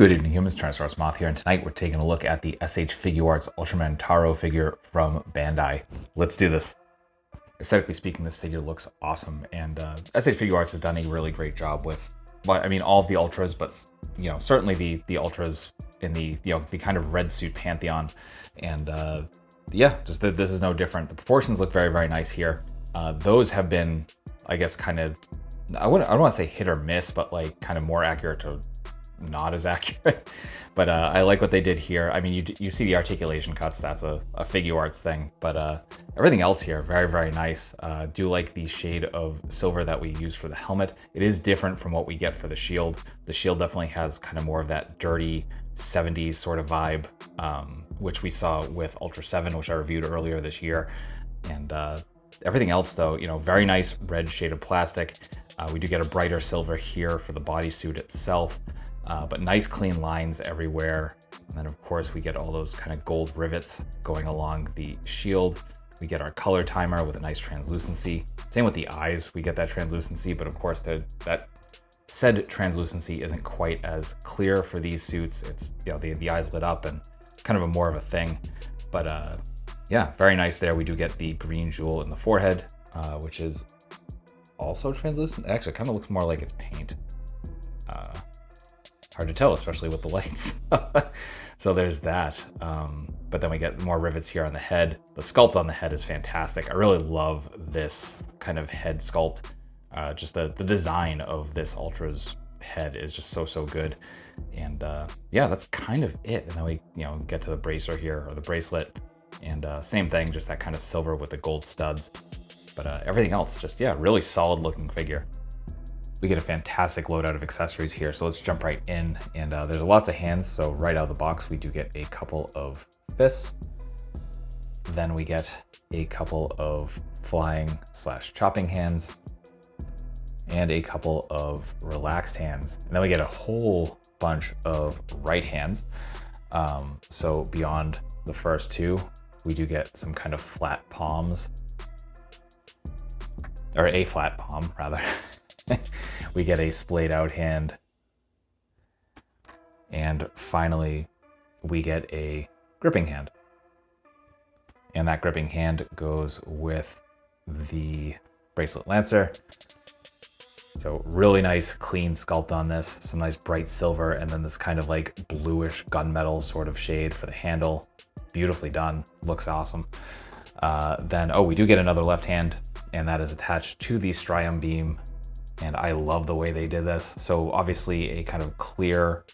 Good evening, humans. Tyrannosaurusmoth here, and tonight we're taking a look at the SH Figuarts Ultraman Taro figure from Bandai. Let's do this. Aesthetically speaking, this figure looks awesome, and SH Figuarts has done a really great job with, well, I mean, all of the ultras, but certainly the ultras in the the kind of red suit pantheon, and yeah, just this is no different. The proportions look very, very nice here. Those have been, I guess, kind of, I don't want to say hit or miss, but like kind of more accurate to not as accurate. But I like what they did here. I mean, you see the articulation cuts, that's a Figuarts thing, but everything else here, very, very nice. Do like the shade of silver that we use for the helmet. It is different from what we get for the shield. The shield definitely has kind of more of that dirty 70s sort of vibe, which we saw with Ultra 7, which I reviewed earlier this year. And everything else though, very nice red shade of plastic. We do get a brighter silver here for the bodysuit itself. But nice clean lines everywhere. And then of course we get all those kind of gold rivets going along the shield. We get our color timer with a nice translucency. Same with the eyes, we get that translucency, but of course that said translucency isn't quite as clear for these suits. It's, the eyes lit up and kind of more of a thing. But yeah, very nice there. We do get the green jewel in the forehead, which is also translucent. Actually, it kind of looks more like it's paint. Hard to tell, especially with the lights. So there's that. But then we get more rivets here on the head. The sculpt on the head is fantastic. I really love this kind of head sculpt. Just the design of this Ultra's head is just so good. And yeah, that's kind of it. And then we get to the bracer here, or the bracelet, and same thing, just that kind of silver with the gold studs. But everything else, just, yeah, really solid looking figure. We get a fantastic loadout of accessories here, so let's jump right in. And there's lots of hands, so right out of the box we do get a couple of fists. Then we get a couple of flying / chopping hands, and a couple of relaxed hands. And then we get a whole bunch of right hands. So beyond the first two, we do get some kind of flat palms, or a flat palm rather. We get a splayed out hand. And finally, we get a gripping hand. And that gripping hand goes with the bracelet lancer. So really nice clean sculpt on this. Some nice bright silver, and then this kind of like bluish gunmetal sort of shade for the handle. Beautifully done, looks awesome. Then, we do get another left hand, and that is attached to the strium beam. And I love the way they did this. So obviously a kind of clear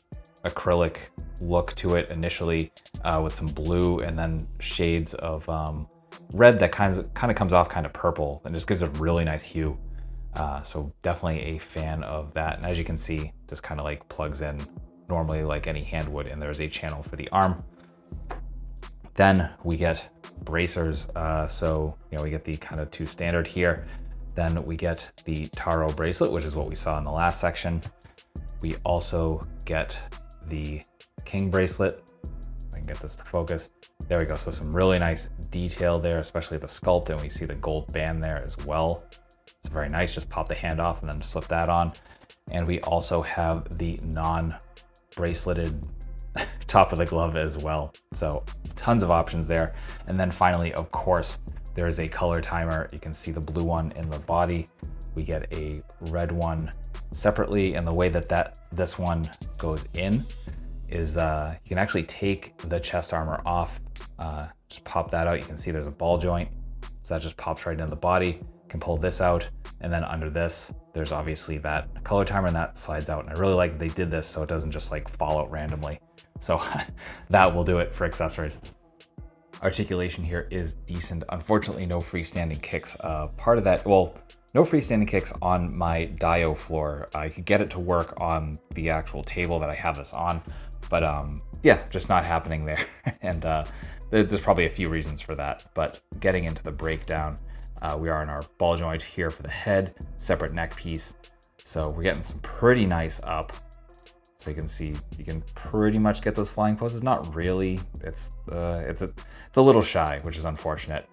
acrylic look to it initially, with some blue and then shades of red that kind of comes off kind of purple and just gives a really nice hue. So definitely a fan of that. And as you can see, just kind of like plugs in normally like any hand would, and there's a channel for the arm. Then we get bracers. So we get the kind of two standard here. Then we get the Taro bracelet, which is what we saw in the last section. We also get the King bracelet. I can get this to focus. There we go. So some really nice detail there, especially the sculpt, and we see the gold band there as well. It's very nice. Just pop the hand off and then slip that on. And we also have the non-braceleted top of the glove as well. So tons of options there. And then finally, of course, there is a color timer. You can see the blue one in the body. We get a red one separately, and the way that this one goes in is you can actually take the chest armor off, just pop that out. You can see there's a ball joint, so that just pops right into the body. You can pull this out, and then under this, there's obviously that color timer, and that slides out. And I really like that they did this so it doesn't just like fall out randomly. So that will do it for accessories. Articulation here is decent. Unfortunately, no freestanding kicks. Part of that, well, no freestanding kicks on my Dio floor. I could get it to work on the actual table that I have this on, but yeah, just not happening there. And there's probably a few reasons for that, but getting into the breakdown, we are in our ball joint here for the head, separate neck piece. So we're getting some pretty nice up. So you can see, you can pretty much get those flying poses. Not really, it's a little shy, which is unfortunate.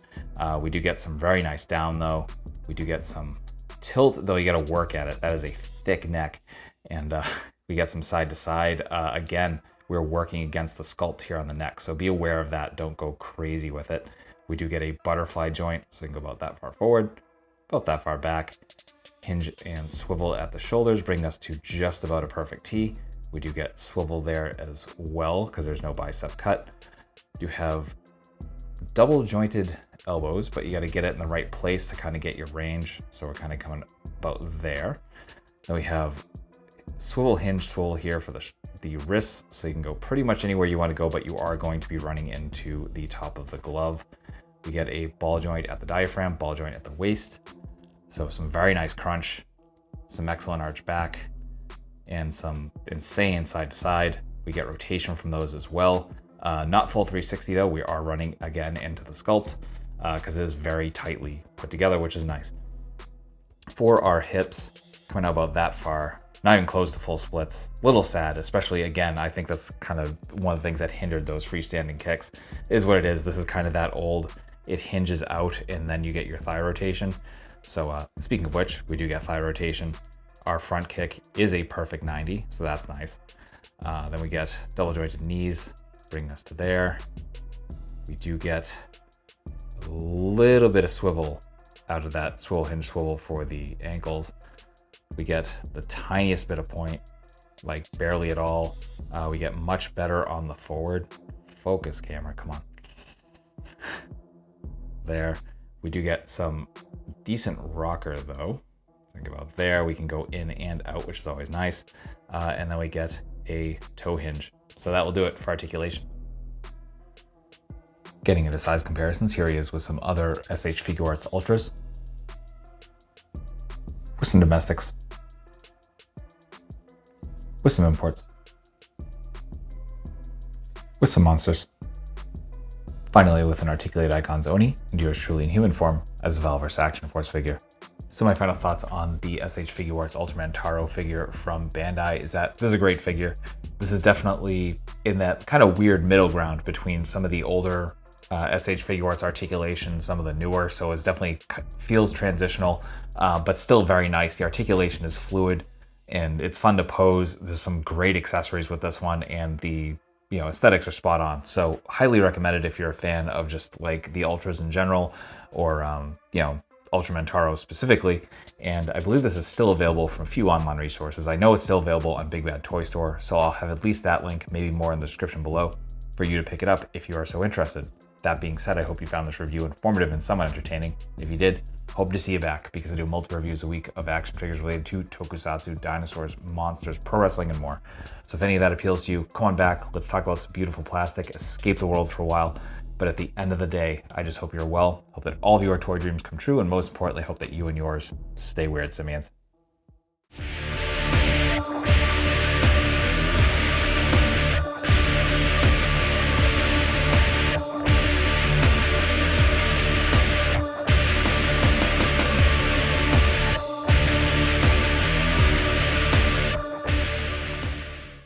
We do get some very nice down though. We do get some tilt, though you gotta work at it. That is a thick neck. And We get some side to side. Again, we're working against the sculpt here on the neck, so be aware of that. Don't go crazy with it. We do get a butterfly joint, so we can go about that far forward, about that far back. Hinge and swivel at the shoulders bring us to just about a perfect T. We do get swivel there as well because there's no bicep cut. You have double jointed elbows, but you got to get it in the right place to kind of get your range. So we're kind of coming about there. Then we have swivel hinge swivel here for the wrists, so you can go pretty much anywhere you want to go, but you are going to be running into the top of the glove. We get a ball joint at the diaphragm, ball joint at the waist. So some very nice crunch, some excellent arch back, and some insane side to side. We get rotation from those as well. Not full 360 though, we are running again into the sculpt because it is very tightly put together, which is nice. For our hips, coming out about that far, not even close to full splits. Little sad, especially again, I think that's kind of one of the things that hindered those freestanding kicks, is what it is. This is kind of that old, it hinges out and then you get your thigh rotation. So speaking of which, we do get thigh rotation. Our front kick is a perfect 90, so that's nice. Then we get double jointed knees, bring us to there. We do get a little bit of swivel out of that swivel hinge swivel for the ankles. We get the tiniest bit of point, like barely at all. We get much better on the forward. Focus camera, come on. There. We do get some decent rocker though. Think about there, we can go in and out, which is always nice. And then we get a toe hinge. So that will do it for articulation. Getting into size comparisons, here he is with some other SH Figuarts Ultras. With some domestics. With some imports. With some monsters. Finally, with an articulated Icons Oni, and yours truly in human form as a Valverse Action Force figure. So my final thoughts on the SH Figuarts Ultraman Taro figure from Bandai is that this is a great figure. This is definitely in that kind of weird middle ground between some of the older SH Figuarts articulation, some of the newer, so it definitely feels transitional, but still very nice. The articulation is fluid and it's fun to pose. There's some great accessories with this one, and the aesthetics are spot on. So highly recommended if you're a fan of just like the Ultras in general, or Ultraman Taro specifically. And I believe this is still available from a few online resources. I know it's still available on Big Bad Toy Store, so I'll have at least that link, maybe more in the description below, for you to pick it up if you are so interested. That being said, I hope you found this review informative and somewhat entertaining. If you did, hope to see you back, because I do multiple reviews a week of action figures related to tokusatsu, dinosaurs, monsters, pro wrestling, and more. So if any of that appeals to you, come on back. Let's talk about some beautiful plastic, escape the world for a while. But at the end of the day, I just hope you're well, hope that all of your toy dreams come true, and most importantly, hope that you and yours stay weird, simians.